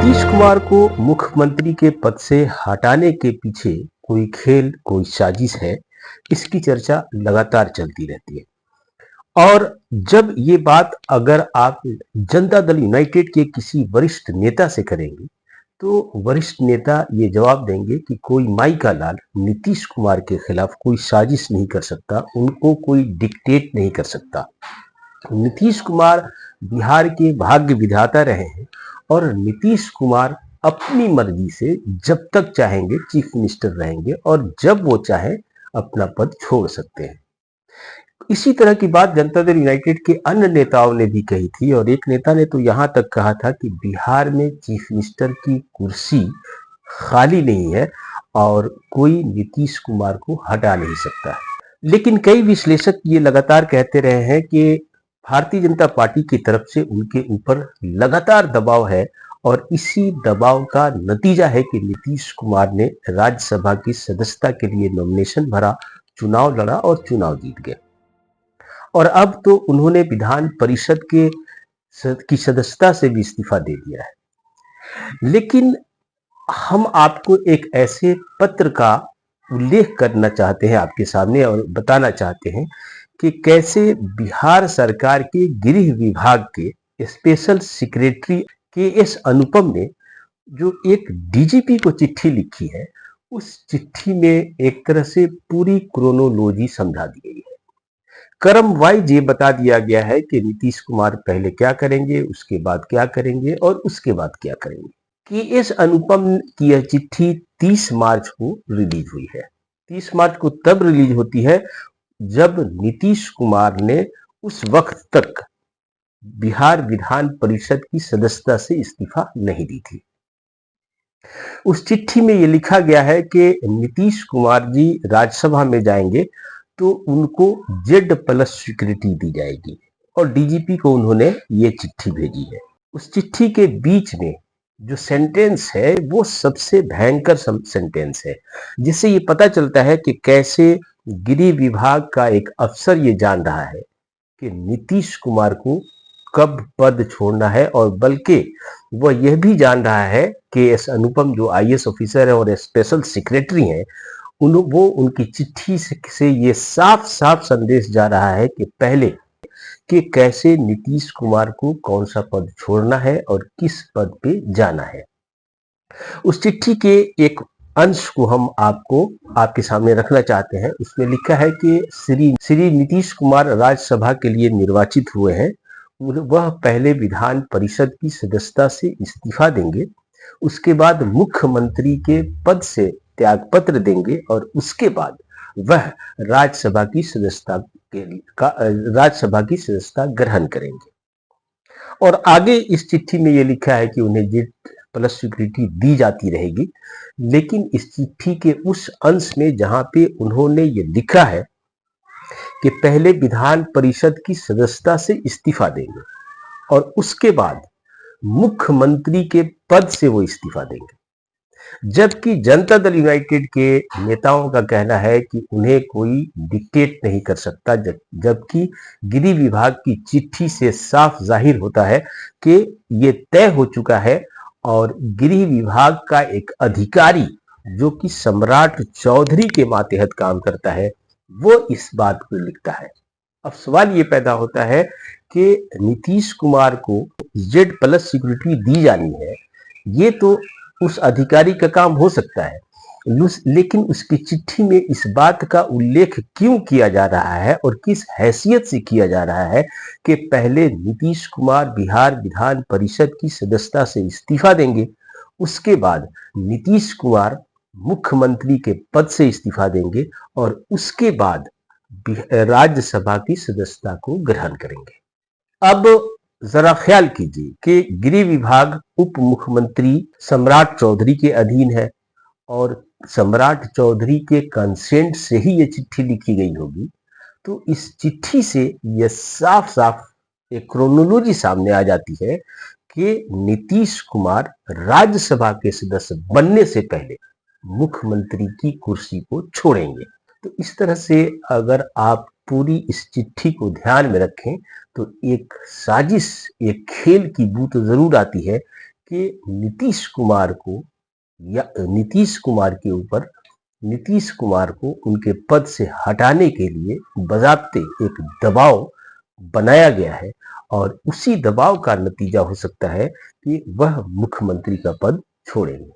नीतीश कुमार को मुख्यमंत्री के पद से हटाने के पीछे कोई खेल, कोई साजिश है, इसकी चर्चा लगातार चलती रहती है। और जब ये बात अगर आप जनता दल यूनाइटेड के किसी वरिष्ठ नेता से करेंगे, तो वरिष्ठ नेता ये जवाब देंगे कि कोई माई का लाल नीतीश कुमार के खिलाफ कोई साजिश नहीं कर सकता, उनको कोई डिक्टेट नहीं कर सकता। नीतीश कुमार बिहार के भाग्य विधाता रहे हैं और नीतीश कुमार अपनी मर्जी से जब तक चाहेंगे चीफ मिनिस्टर रहेंगे और जब वो चाहे अपना पद छोड़ सकते हैं। इसी तरह की बात जनता दल यूनाइटेड के अन्य नेताओं ने भी कही थी और एक नेता ने तो यहां तक कहा था कि बिहार में चीफ मिनिस्टर की कुर्सी खाली नहीं है और कोई नीतीश कुमार को हटा नहीं सकता। लेकिन कई विश्लेषक ये लगातार कहते रहे हैं कि भारतीय जनता पार्टी की तरफ से उनके ऊपर लगातार दबाव है और इसी दबाव का नतीजा है कि नीतीश कुमार ने राज्यसभा की सदस्यता के लिए नॉमिनेशन भरा, चुनाव लड़ा और चुनाव जीत गए। और अब तो उन्होंने विधान परिषद की सदस्यता से भी इस्तीफा दे दिया है। लेकिन हम आपको एक ऐसे पत्र का उल्लेख करना चाहते हैं आपके सामने और बताना चाहते हैं कि कैसे बिहार सरकार के गृह विभाग के स्पेशल सेक्रेटरी के एस अनुपम ने जो एक डीजीपी को चिट्ठी लिखी है, उस चिट्ठी में एक तरह से पूरी क्रोनोलॉजी समझा दी गई है। क्रम वाइज ये बता दिया गया है कि नीतीश कुमार पहले क्या करेंगे, उसके बाद क्या करेंगे और उसके बाद क्या करेंगे। कि एस अनुपम की यह चिट्ठी 30 मार्च को रिलीज हुई है। 30 मार्च को तब रिलीज होती है जब नीतीश कुमार ने उस वक्त तक बिहार विधान परिषद की सदस्यता से इस्तीफा नहीं दी थी। उस चिट्ठी में यह लिखा गया है कि नीतीश कुमार जी राज्यसभा में जाएंगे तो उनको Z+ स्वीकृति दी जाएगी और डीजीपी को उन्होंने ये चिट्ठी भेजी है। उस चिट्ठी के बीच में जो सेंटेंस है वो सबसे भयंकर सेंटेंस है, जिससे ये पता चलता है कि कैसे गृह विभाग का एक अफसर ये जान रहा है कि नीतीश कुमार को कब पद छोड़ना है और बल्कि वह यह भी जान रहा है कि एस अनुपम जो आईएएस ऑफिसर है और स्पेशल सेक्रेटरी हैं, वो उनकी चिट्ठी से ये साफ साफ संदेश जा रहा है कि पहले कि कैसे नीतीश कुमार को कौन सा पद छोड़ना है और किस पद पे जाना है। उस चिट्ठी के एक अंश को हम आपके सामने रखना चाहते हैं। उसमें लिखा है कि श्री नीतीश कुमार राज्यसभा के लिए निर्वाचित हुए हैं। वह पहले विधान परिषद की सदस्यता से इस्तीफा देंगे, उसके बाद मुख्यमंत्री के पद से त्यागपत्र देंगे और उसके बाद वह राज्यसभा की सदस्यता ग्रहण करेंगे। और आगे इस चिट्ठी में यह लिखा है कि उन्हें Z+ स्वीकृति दी जाती रहेगी। लेकिन इस चिट्ठी के उस अंश में जहां पे उन्होंने ये लिखा है कि पहले विधान परिषद की सदस्यता से इस्तीफा देंगे और उसके बाद मुख्यमंत्री के पद से वो इस्तीफा देंगे, जबकि जनता दल यूनाइटेड के नेताओं का कहना है कि उन्हें कोई डिक्टेट नहीं कर सकता, जबकि गृह विभाग की चिट्ठी से साफ जाहिर होता है कि ये तय हो चुका है और गृह विभाग का एक अधिकारी जो कि सम्राट चौधरी के मातहत काम करता है, वो इस बात को लिखता है। अब सवाल ये पैदा होता है कि नीतीश कुमार को Z+ सिक्योरिटी दी जानी है, ये तो उस अधिकारी का काम हो सकता है, लेकिन उसकी चिट्ठी में इस बात का उल्लेख क्यों किया जा रहा है और किस हैसियत से किया जा रहा है कि पहले नीतीश कुमार बिहार विधान परिषद की सदस्यता से इस्तीफा देंगे, उसके बाद नीतीश कुमार मुख्यमंत्री के पद से इस्तीफा देंगे और उसके बाद राज्यसभा की सदस्यता को ग्रहण करेंगे। अब जरा ख्याल कीजिए कि गृह विभाग उप मुख्यमंत्री सम्राट चौधरी के अधीन है और सम्राट चौधरी के कंसेंट से ही ये चिट्ठी लिखी गई होगी। तो इस चिट्ठी से यह साफ साफ एक क्रोनोलॉजी सामने आ जाती है कि नीतीश कुमार राज्यसभा के सदस्य बनने से पहले मुख्यमंत्री की कुर्सी को छोड़ेंगे। तो इस तरह से अगर आप पूरी इस चिट्ठी को ध्यान में रखें तो एक साजिश, एक खेल की बू तो जरूर आती है कि नीतीश कुमार को या नीतीश कुमार के ऊपर नीतीश कुमार को उनके पद से हटाने के लिए बज़ाब्ते एक दबाव बनाया गया है और उसी दबाव का नतीजा हो सकता है कि वह मुख्यमंत्री का पद छोड़ेंगे।